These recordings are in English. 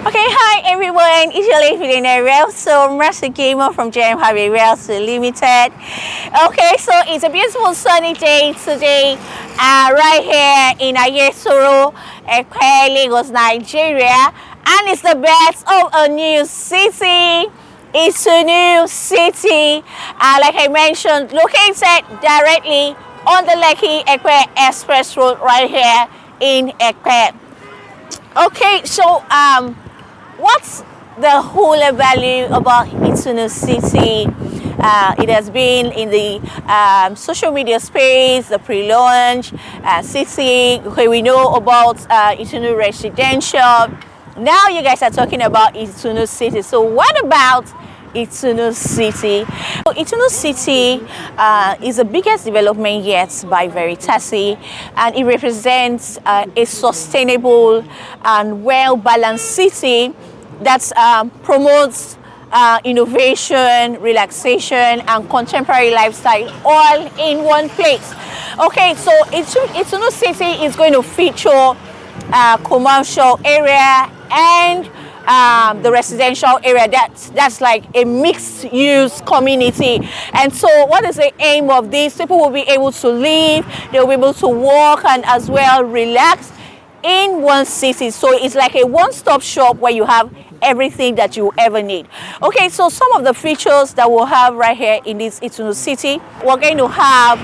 Okay, hi everyone, it's your lady 𝐿𝑒𝑘𝑘𝑖 from 𝐴𝑚 Limited. Okay, so it's a beautiful sunny day today, right here in Ayesoro, Lagos, Nigeria, and it's the birth of a new city, Itùnú City, like I mentioned, located directly on the ዄ𝑒𝑘𝑘𝑖 Express Road right here in ዄ𝑒𝑘𝑘𝑖. Okay, so what's the whole value about Itùnú City? It has been in the social media space, the pre-launch city. Okay, we know about Itùnú residential. Now you guys are talking about Itùnú City. So what about Itùnú City? So Itùnú City is the biggest development yet by Veritasi, and it represents a sustainable and well-balanced city that promotes innovation, relaxation, and contemporary lifestyle all in one place. Okay, so Itùnú City is going to feature commercial area and the residential area. That's like a mixed use community. And so what is the aim of this? People will be able to live, they'll be able to walk and as well relax in one city. So it's like a one-stop shop where you have everything that you ever need. Okay, so some of the features that we'll have right here in this Itùnú City, we're going to have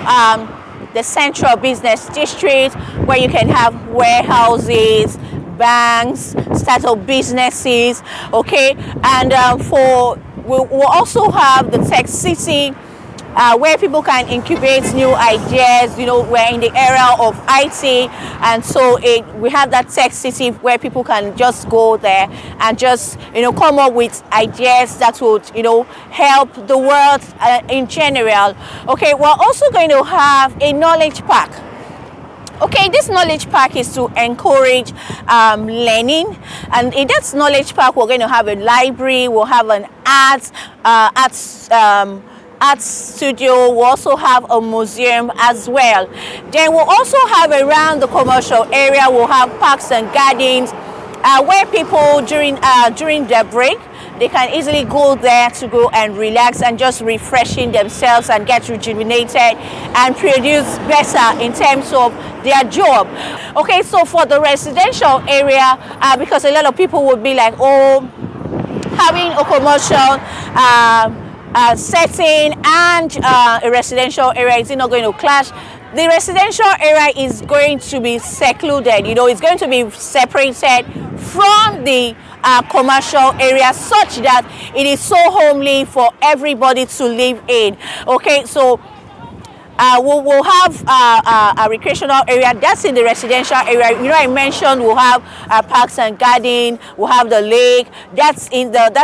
the central business district where you can have warehouses, banks, startup businesses. Okay, and we'll also have the tech city, where people can incubate new ideas. You know, we're in the era of IT, and so we have that tech city where people can just go there and just, you know, come up with ideas that would, you know, help the world in general. Okay, we're also going to have a knowledge park. Okay, this knowledge park is to encourage learning, and in that knowledge park we're going to have a library, we'll have an art studio, we'll also have a museum as well. Then we'll also have around the commercial area, we'll have parks and gardens where people during their break, they can easily go there to go and relax and just refreshing themselves and get rejuvenated and produce better in terms of their job. Okay, so for the residential area, because a lot of people would be like, oh, having a commercial setting and a residential area, is it not going to clash? The residential area is going to be secluded, you know, it's going to be separated from the commercial area, such that it is so homely for everybody to live in. Okay, so we'll have a recreational area that's in the residential area. You know, I mentioned we'll have parks and garden, we'll have the lake that's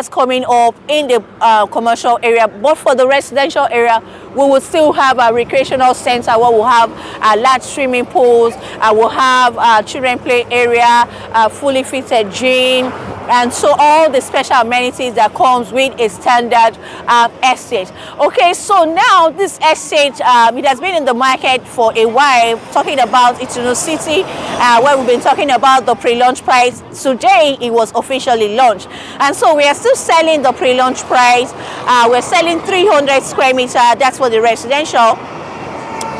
coming up in the commercial area. But for the residential area, we will still have a recreational center where we'll have large swimming pools, we'll have children play area, fully fitted gym, and so all the special amenities that comes with a standard estate. Okay, so now this estate, it has been in the market for a while, talking about Itùnú City, where we've been talking about the pre-launch price. Today it was officially launched, and so we are still selling the pre-launch price. We're selling 300 square meter, that's for the residential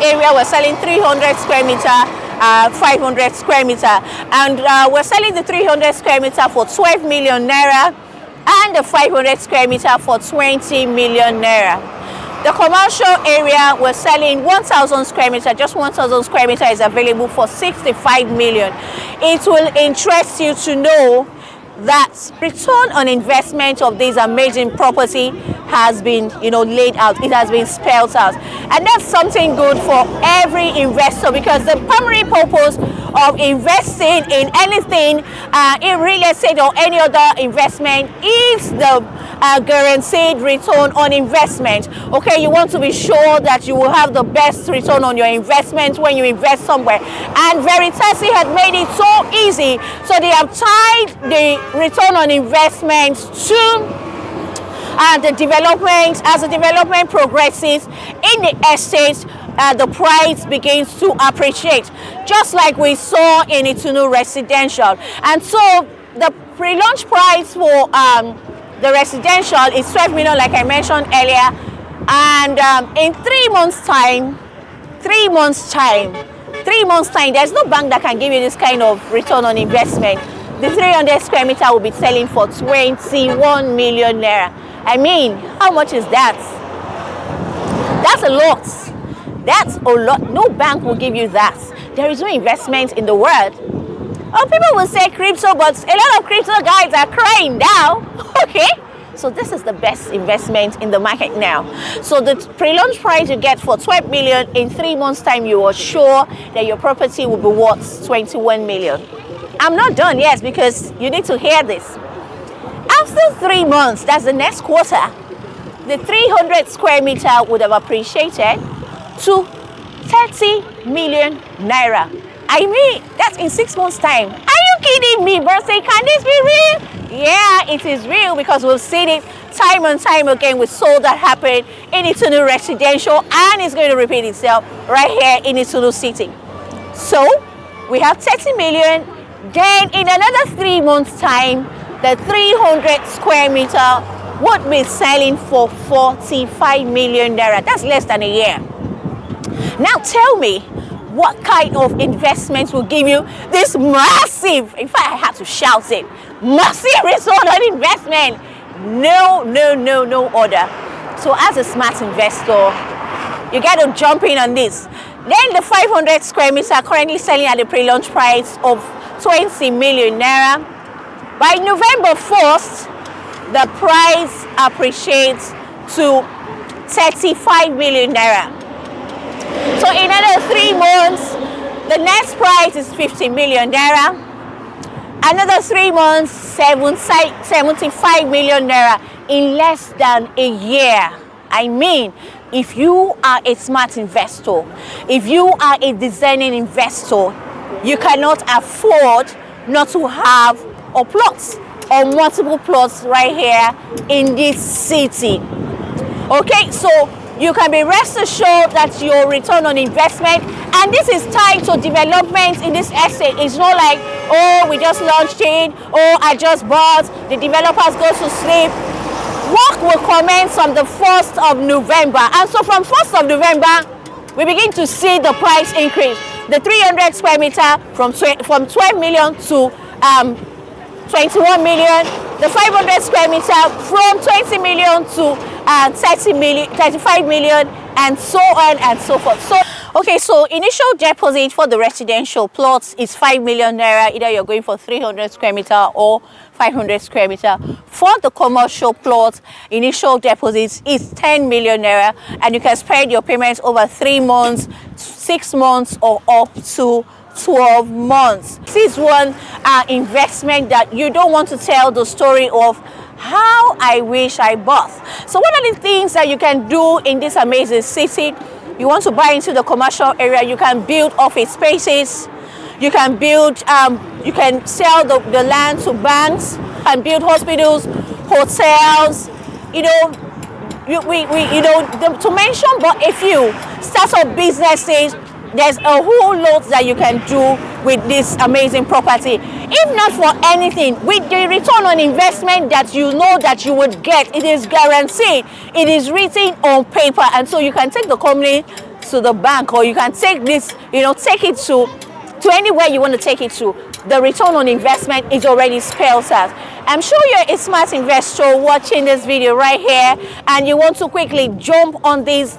area. We're selling 300 square meter, 500 square meter, and we're selling the 300 square meter for 12 million naira and the 500 square meter for 20 million naira. The commercial area, we're selling 1,000 square meter, just 1,000 square meter is available for 65 million. It will interest you to know that return on investment of this amazing property has been, you know, laid out, it has been spelled out, and that's something good for every investor, because the primary purpose of investing in anything in real estate or any other investment is the guaranteed return on investment. Okay, you want to be sure that you will have the best return on your investment when you invest somewhere, and Veritasi had made it so easy, so they have tied the return on investment to the development. As the development progresses in the estate, the price begins to appreciate, just like we saw in Itùnú residential. And so the pre-launch price for the residential is 12 million, like I mentioned earlier, and in 3 months time, there's no bank that can give you this kind of return on investment. The 300 square meter will be selling for 21 million naira. I mean, how much is that? That's a lot. That's a lot. No bank will give you that. There is no investment in the world. Oh, people will say crypto, but a lot of crypto guys are crying now. Okay, so this is the best investment in the market now. So the pre-launch price you get for 12 million, in 3 months time you are sure that your property will be worth 21 million. I'm not done yet, because you need to hear this. After 3 months, that's the next quarter, the 300 square meter would have appreciated to 30 million naira. I mean, that's in 6 months time. Are you kidding me, birthday? Can this be real? Yeah, it is real, because we've seen it time and time again with sold that happened in Itùnú residential, and it's going to repeat itself right here in Itsn City. So we have 30 million. Then in another 3 months time, the 300 square meter would be selling for 45 million naira. That's less than a year. Now tell me, what kind of investments will give you this massive, in fact I had to shout it, massive return on investment? No other. So as a smart investor, you got to jump in on this. Then the 500 square meter currently selling at the pre-launch price of 20 million naira. By November 1st, the price appreciates to 35 million naira. So in another 3 months, the next price is 50 million naira. Another 3 months, 75 million naira in less than a year. I mean, if you are a smart investor, if you are a discerning investor, you cannot afford not to have a plot or multiple plots right here in this city. Okay, so you can be rest assured that your return on investment, and this is tied to development in this estate. It's not like, oh, we just launched it, oh, I just bought, the developers go to sleep. Work will commence on the 1st of November. And so from 1st of November, we begin to see the price increase. The 300 square meter from 12 million to 21 million. The 500 square meter from 20 million to 35 million, and so on and so forth. So, okay, so initial deposit for the residential plots is 5 million naira. Either you're going for 300 square meter or 500 square meter. For the commercial plots, initial deposit is 10 million naira, and you can spread your payments over 3 months, 6 months, or up to 12 months. This is one investment that you don't want to tell the story of how I wish I bought. So what are the things that you can do in this amazing city? You want to buy into the commercial area, you can build office spaces, you can build, you can sell the land to banks, and build hospitals, hotels, you know, to mention but a few startup businesses. There's a whole lot that you can do with this amazing property. If not for anything, with the return on investment that you know that you would get, it is guaranteed. It is written on paper, and so you can take the company to the bank, or you can take this, take it to anywhere you want to take it to. The return on investment is already spelled out. I'm sure you're a smart investor watching this video right here, and you want to quickly jump on this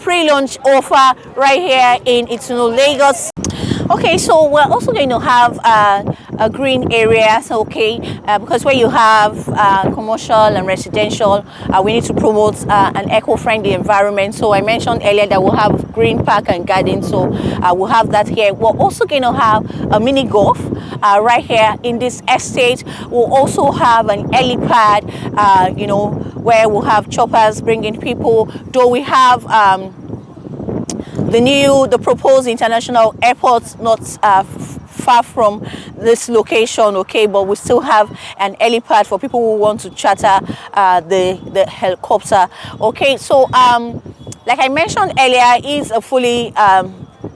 pre-launch offer right here in Itùnú, Lagos. Okay, so we're also going to have a green area, okay, because where you have commercial and residential, we need to promote an eco-friendly environment. So I mentioned earlier that we'll have green park and garden, so we'll have that here. We're also going to have a mini golf right here in this estate. We'll also have an helipad, where we'll have choppers bringing people, though we have the proposed international airport not far from this location, okay, but we still have an helipad for people who want to charter the helicopter. Okay, so like I mentioned earlier, it's a fully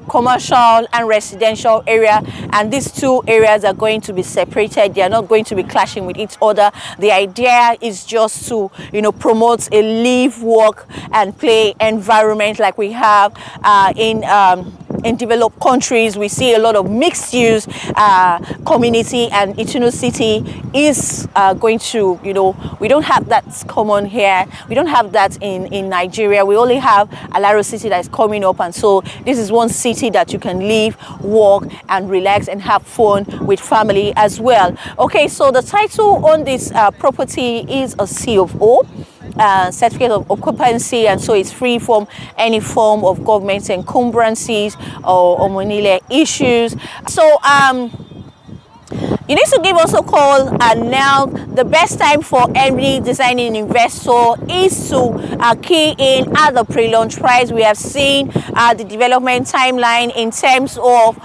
commercial and residential area, and these two areas are going to be separated. They are not going to be clashing with each other. The idea is just to, you know, promote a live, work and play environment like we have in developed countries. We see a lot of mixed use community, and Itùnú City is going to, you know, we don't have that common here. We don't have that in Nigeria. We only have 𝐿𝑒𝑘𝑘𝑖 City that is coming up, and so this is one city that you can live, walk and relax and have fun with family as well. Okay, so the title on this property is a C of O. Certificate of occupancy, and so it's free from any form of government encumbrances or money issues. So you need to give us a call, and now the best time for every designing investor is to key in at the pre-launch price. We have seen the development timeline in terms of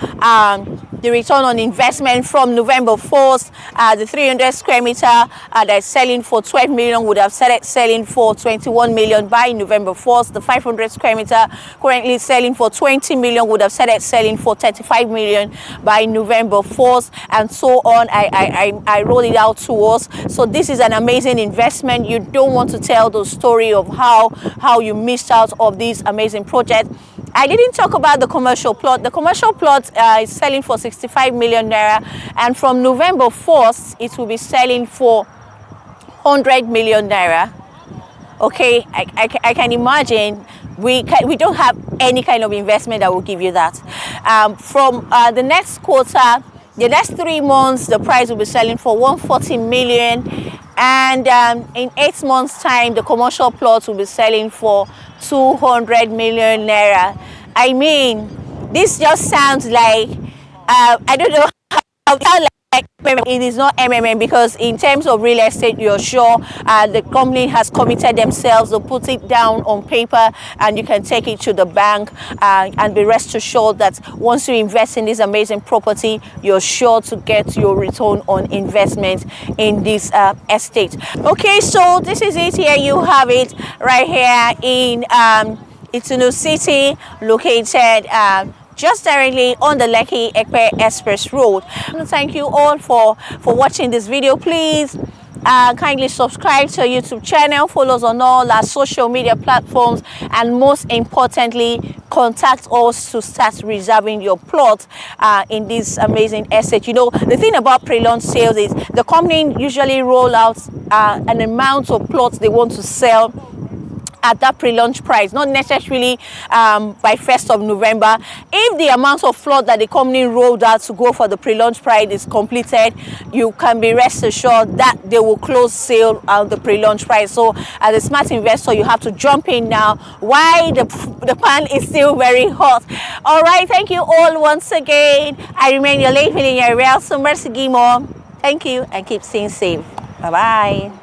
the return on investment from November 4th. The 300 square meter that's selling for 12 million would have started selling for 21 million by November 4th. The 500 square meter currently selling for 20 million would have started selling for 35 million by November 4th, and so on. I rolled it out to us. So this is an amazing investment. You don't want to tell the story of how you missed out of this amazing project. I didn't talk about the commercial plot. The commercial plot is selling for 65 million naira, and from November 4th it will be selling for 100 million naira. Okay, I can imagine we don't have any kind of investment that will give you that. From the next quarter, the next 3 months, the price will be selling for 140 million, and in 8 months time the commercial plots will be selling for 200 million naira. I mean, this just sounds like I don't know how it sounds like it is not MMM, because in terms of real estate, you're sure the company has committed themselves to put it down on paper, and you can take it to the bank and be rest assured that once you invest in this amazing property, you're sure to get your return on investment in this estate. Okay, so this is it. Here you have it right here in Itùnú City, located just directly on the ዄ Express Road. Thank you all for watching this video. Please kindly subscribe to our YouTube channel, follow us on all our social media platforms, and most importantly, contact us to start reserving your plot in this amazing estate. You know, the thing about pre-launch sales is the company usually roll out an amount of plots they want to sell at that pre-launch price, not necessarily by 1st of November. If the amount of plot that the company rolled out to go for the pre-launch price is completed, you can be rest assured that they will close sale at the pre-launch price. So as a smart investor, you have to jump in now while the pan is still very hot. All right, thank you all once again. I remain your ḽeᴏ𴜏𴜀 𝑘𝑘𝑖. Thank you, and keep staying safe. Bye bye.